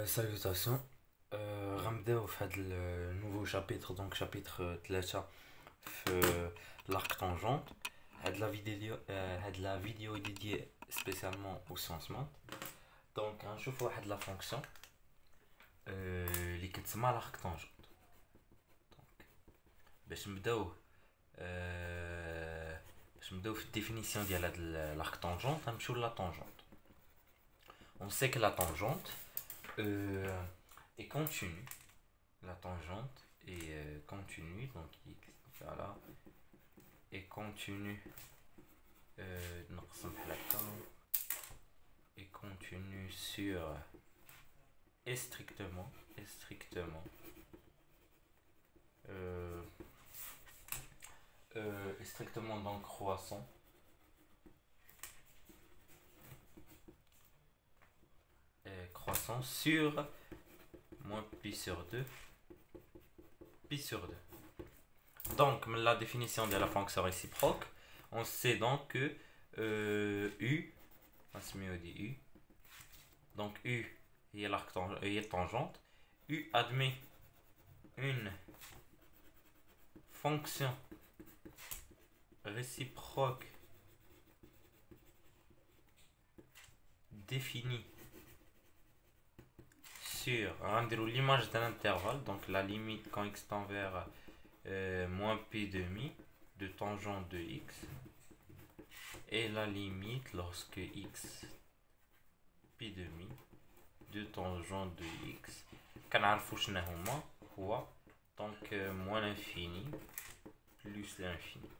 Salutations. غنبداو في هذا النوفو شابيتر دونك شابيتر 3 في l'arc tangente. هاد لا فيديو ديديي سبيسيالمون au sciences maths. دونك غنشوفو واحد لا فونكسيون اللي كتسمى l'arc tangente. دونك باش نبداو في الديفينيسيون ديال هاد l'arc tangente غنمشيو لا tangente. On sait que la tangente est continue. La tangente est continue, donc x voilà, est continue. Est continue sur et strictement est strictement donc croissant. Croissant sur moins pi sur 2 pi sur 2. Donc la définition de la fonction réciproque, on sait donc que u, on se met au dit u, donc u est tangente, u admet une fonction réciproque définie sur l'image d'un intervalle, donc la limite quand x tend vers moins pi demi de tangente de x, et la limite lorsque x pi demi de tangente de x كنعرفو شنو هما هو donc moins l'infini plus l'infini.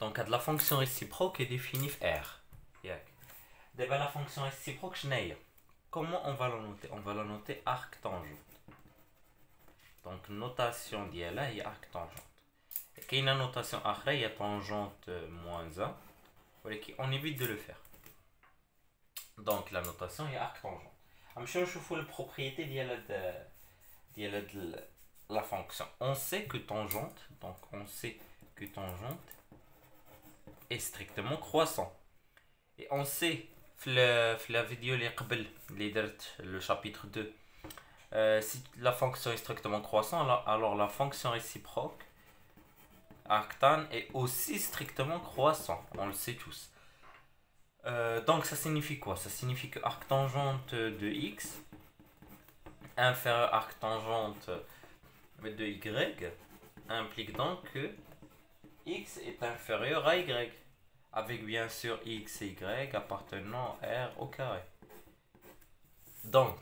Donc la fonction réciproque est définie R. D'abord la fonction réciproque شنو هي؟ Comment on va la noter? On va la noter arc tangente. Donc notation ديالها هي arc tangente. كاينه notation اخرى هي tangente moins 1 ولكن on évite de le faire. Donc la notation هي arc tangente. غنمشيو نشوفوا البروبريتي ديال la fonction. On sait que tangente est strictement croissant. Et on sait في la vidéo اللي درت le chapitre 2 si la fonction est strictement croissante, alors la fonction réciproque arctan est aussi strictement croissant, on le sait tous. Donc ça signifie quoi? Ça signifie que arctangente de x inférieur à arctangente de y implique donc que x est inférieur à y, avec bien sûr x et y appartenant à R au carré. Donc,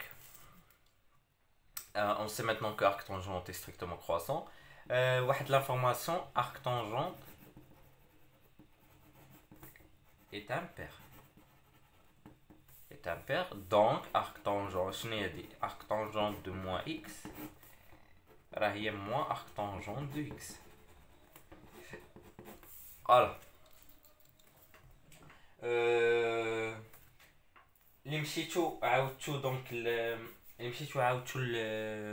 on sait maintenant que arctangente est strictement croissant. L'information arctangente est impair. Donc, arctangente de moins x est moins arctangente de x. Voilà. اللي مشيتو عاودتو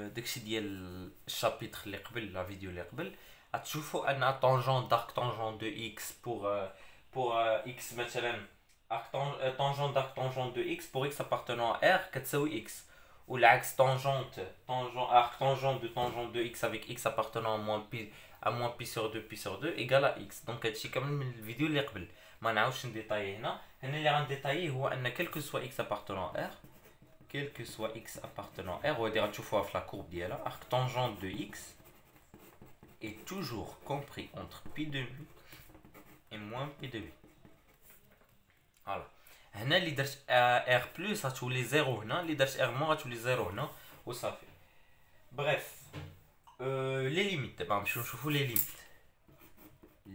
داكشي ديال الشابيتر اللي قبل لا فيديو اللي قبل غتشوفوا ان طونجون دارك طونجون دو اكس بور اكس مثلا طونجون دارك طونجون دو اكس بور اكس appartenant à R كتساوي اكس والعكس طونجونت arc tangente de tangente de x avec x appartenant à moins pi sur 2 égale à x. Donc هادشي كامل من الفيديو اللي قبل ما نعاودش نديطاي هنا اللي غنديطاي هو ان quel que soit x appartenant à R وهادي غتشوفوها في لا كورب ديالها arc tangente de x est toujours compris entre pi de mi et moins pi de mi. فوالا هنا اللي درت r بلس غتولي 0 هنا، اللي درت r موان غتولي 0 هنا وصافي. بريف لي ليميت دابا نمشيو نشوفو لي ليميت.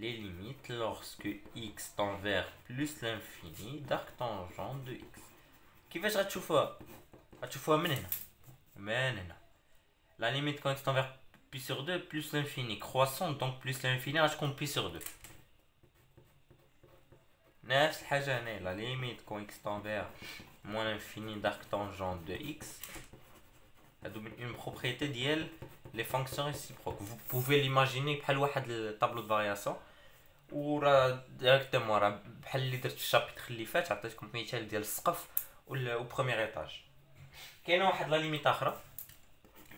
Les limites lorsque x tend vers plus l'infini d'arctangente de x. كيفاش غتشوفوها؟ غتشوفوها من هنا. La limite quand x tend vers pi sur 2 plus l'infini croissant, donc plus l'infini غتكون pi sur 2. نفس الحاجة هنا la limite quand x tend vers moins l'infini d'arctangente de x. هادو une propriété ديال les fonctions réciproques. Vous pouvez l'imaginer بحال واحد الطابلو de variation وراه ديريكتومون راه بحال اللي درت في الشابيتر اللي فات عطيتكم مثال ديال السقف و بروميير ايطاج. كاينه واحد لا ليميت اخرى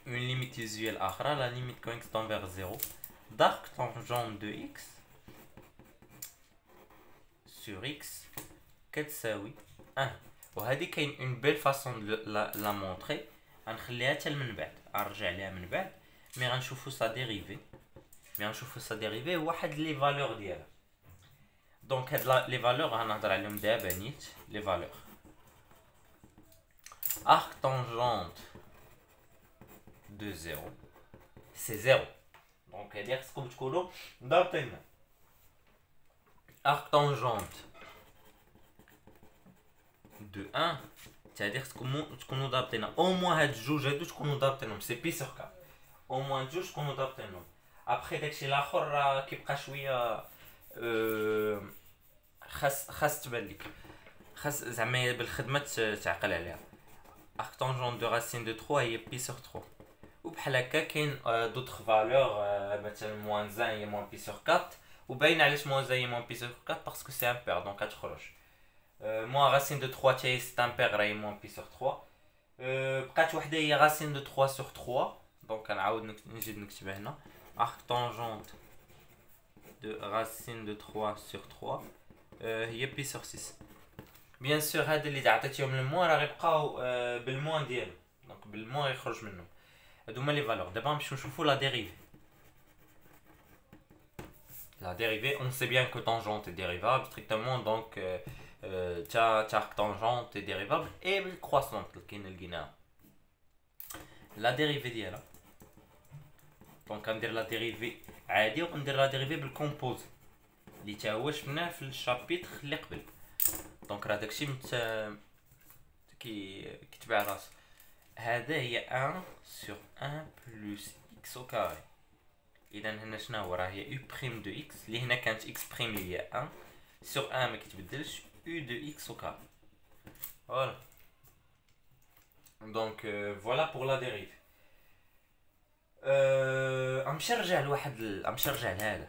اون ليميت يوزوال اخرى لا ليميت كون اكس تون فيغ 0 دارك طونجون دو اكس سور اكس كتساوي 1. وهذه كاين اون بيل فاصون لا مونطري غنخليها حتى من بعد غنرجع ليها من بعد مي غنشوفو سا ديريفي واحد لي فالور ديالها. دونك هاد لي فالور غنهضر عليهم دابا نيت. لي فالور arc tangente de 0 c'est 0 donc هادي خصكم تكونوا ضابطينها. arc tangente de 1 c'est-à-dire خصكم تكونوا ضابطينها او موان هاد الجوج هادو تكونوا ضابطينهم سي بي سور كا او موان جوج تكونوا ضابطينهم. ابخي داكشي الاخر راه كيبقى شويه خاص تبان لك خاص زعما بالخدمه تعقل عليها. arc tangente de racine de 3 هي بي سور 3 وبحال هكا كاين دوطخ فالور مثلا موان 1 هي موان بي سور 4 وباين علاش موان 1 هي موان بي سور 4 باسكو سي امبير دونك غتخرج موان راسين دو 3 تاهي سي امبير راهي موان بي سور 3 بقات وحده هي راسين دو 3 سور 3 دونك غنعاود نزيد نكتبها هنا arc tangente de racine de 3 sur 3 هي بي سور 6. بيان سور هاد اللي عطيتيهم الموان راه غيبقاو بالموان ديالو دونك بالموان يخرج منهم. هادو هما لي فالور. دابا نمشيو نشوفو لا ديريفي. La dérivée, on sait bien que tangente est dérivable strictement, donc arc tangente est dérivable et croissante qui est la dérivée ديالها. donc غندير لا ديريفي عادي وندير لا ديريفي بالكومبوز اللي تا هو شفناه في الشابيتر اللي قبل. دونك راه داكشي كيتبع راسو. هذا هي 1 sur 1 plus x au carré. اذا هنا شنو هو راه هي u prime de x اللي هنا كانت x prime اللي هي 1 sur 1 ما كيتبدلش u de x au carré. فوالا دونك فوالا بور لا ديريف. غنمشي نرجع لهذا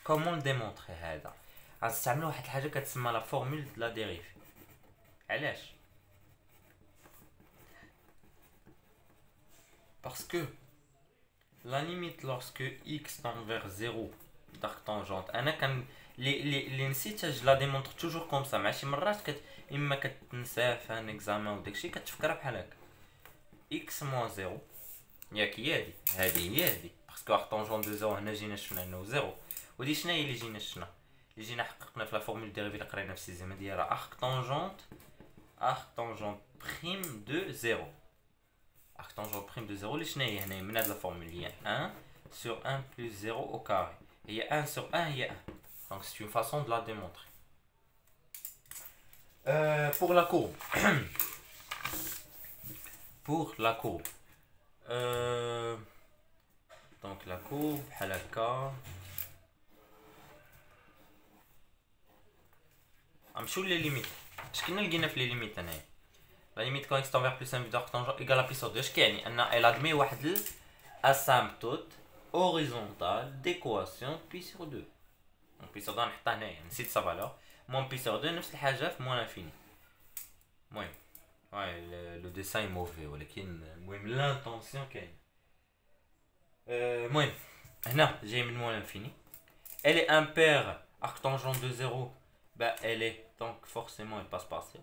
كومون ديمونطري. هذا غنستعملوا واحد الحاجه كتسمى لا فورمول د لا ديريف. علاش؟ باسكو la limite lorsque x tend vers 0 d'arc tangente انا كان لي نسيت لا ديمونطر توجور كوم سا. مع شي مرات اما كتنساه في ان اكزامان وداكشي كتفكرها بحال هكا x moins 0 ياك هي هادي باسكو arc tangente de 0 هنا جينا شفنا انه 0 ودي شنو هي اللي جينا شفنا اللي جينا حققنا في لا فورمول ديريفي اللي قرينا في السيزيام ديالها arc tangente prime de 0 arc tangente prime de 0 اللي شنو هي هنا من هاد لا فورمول هي 1 sur 1 plus 0 au carré. هي 1 sur 1 هي 1 donc c'est une façon de la démontrer. Pour la courbe donc la courbe بحال هكا غنمشيو لي ليميت. اش كنا لقينا في لي ليميت هنايا la limite quand x tend vers plus 1 d'arc tangent égale à pi sur 2. اش كيعني ان elle admet واحد asymptote horizontale d'équation pi sur 2. donc pi sur 2 نحطها هنايا نسيت sa valeur moins pi sur 2 نفس الحاجه في moins l'infini. المهم لو ديساين موفي ولكن المهم لانتونسيون كاين. المهم هنا جاي من moins l'infini. elle est impaire arc tangente de 0 bah elle est donc forcément elle passe par 0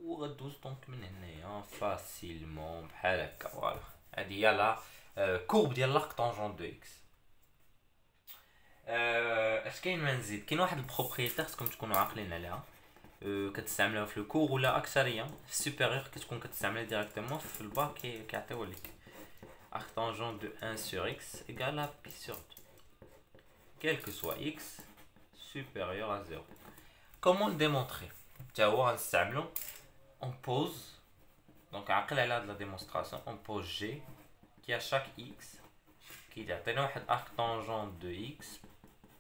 وغدوز دونك من هنايا فاسيلمون بحال هكا. فوالا هادي هي لا كورب ديال لاك طونجون دو اكس. اش كاين ما نزيد؟ كاين واحد البروبريتير خصكم تكونوا عاقلين عليها كتستعملوها في الكور ولا اكثريه في السوبيريور كتكون كتستعملها ديريكتومون في الباك كيعطيوها لك arc tangente de 1 sur x égale à pi sur 2 quel que soit x supérieur à 0. comment le démontrer؟ تا هو غنستعملو on pose donc عقل على هاد لا ديمونستراسيون on pose g qui à chaque x كيعطينا واحد arc tangente de x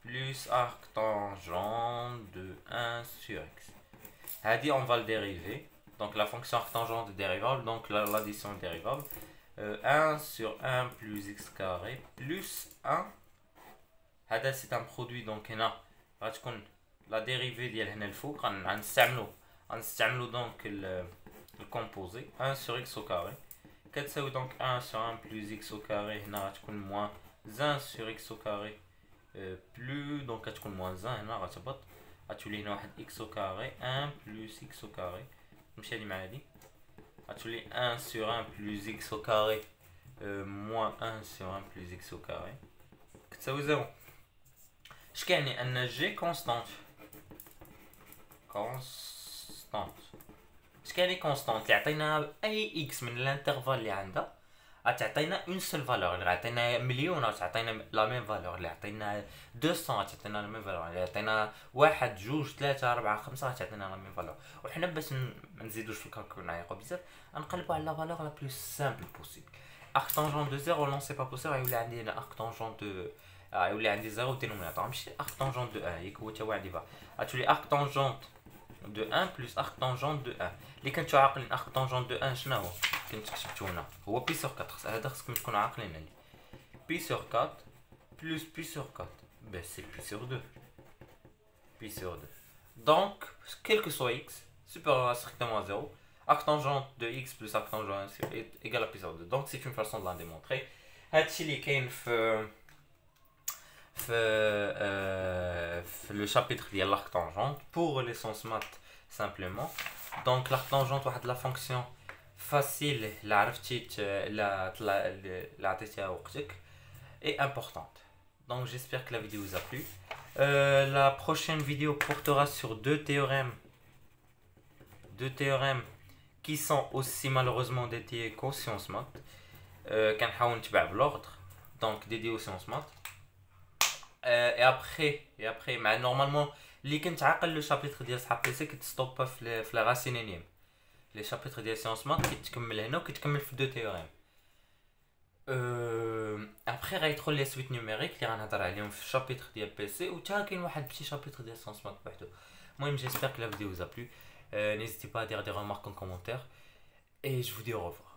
plus arc tangente de 1 sur x. هادي on va le dériver donc la fonction arc tangente est dérivable donc l'addition est dérivable 1 sur 1 plus x carré plus 1 هذا c'est un produit donc هنا غتكون لا ديريفي ديال هنا الفوق غنستعملو غنستعملو دونك الكومبوزي 1 sur x au carré كتساوي دونك 1 sur 1 plus x au carré هنا غتكون موان 1 sur x au carré بلو دونك كتكون موان 1 هنا غتهبط غتولي هنا واحد x au carré 1 plus x au carré نمشي هادي مع هادي غتولي 1 sur 1 plus x au carré moins 1 sur 1 plus x au carré كتساوي 0. اش كيعني ان جي كونستانت اش كيعني كونستانت يعطينا اي اكس من الانترفال اللي عندها غتعطينا اون سول فالور. اللي عطينا مليون غتعطينا لا ميم فالور، اللي عطينا 200 غتعطينا لا ميم فالور، اللي عطينا 1 2 3 4 5 غتعطينا لا ميم فالور. وحنا باش ما نزيدوش في الكالكول نعيقو بزاف غنقلبو على لا فالور لا بلو سامبل بوسيبل. arc tangent de 0 non c'est pas possible غيولي عندي هنا arc tangent de غيولي عندي 0 دينوميناتور ماشي arc tangent de 1 ياك هو تا واحد يبقى غتولي arc tangent de 1 plus arc tangent de 1 اللي كنتو عاقلين arc tangent de 1 شنو هو كنت كتبتو هنا هو بي سور 4 هذا خصكم تكونوا عاقلين عليه بي سور 4 plus بي سور 4 ben c'est بي سور 2 بي سور 2 donc quel que soit x supérieur à strictement à 0 arc tangent de x plus arc tangent est égal à pi sur 2. Donc c'est une façon de la démontrer. هادشي اللي كاين في le chapitre ديال l'arc tangente pour les sens maths simplement. Donc l'arc tangente واحد la fonction facile لا عرفتي لا عطيتيها وقتك et importante. Donc j'espère que la vidéo vous a plu. La prochaine vidéo portera sur deux théorèmes qui sont aussi malheureusement dédiés qu'aux sciences maths. كنحاول نتبع بلوردر دونك dédié aux sciences maths. et après مع نورمالمون اللي كنت عاقل لو شابيتر ديال صحاب بيسي كتستوبا في لا راسينينيم. لي شابيتر ديال سيونس مات كيتكمل هنا وكيتكمل في دو تيوريم. ابخي غيدخل لي سويت نيميريك اللي غنهضر عليهم في الشابيتر ديال بيسي وتا كاين واحد بشي شابيتر ديال سيونس مات بوحدو. المهم j'espère que la vidéo vous a plu. N'hésitez pas à dire des remarques en commentaire et je vous dis au revoir.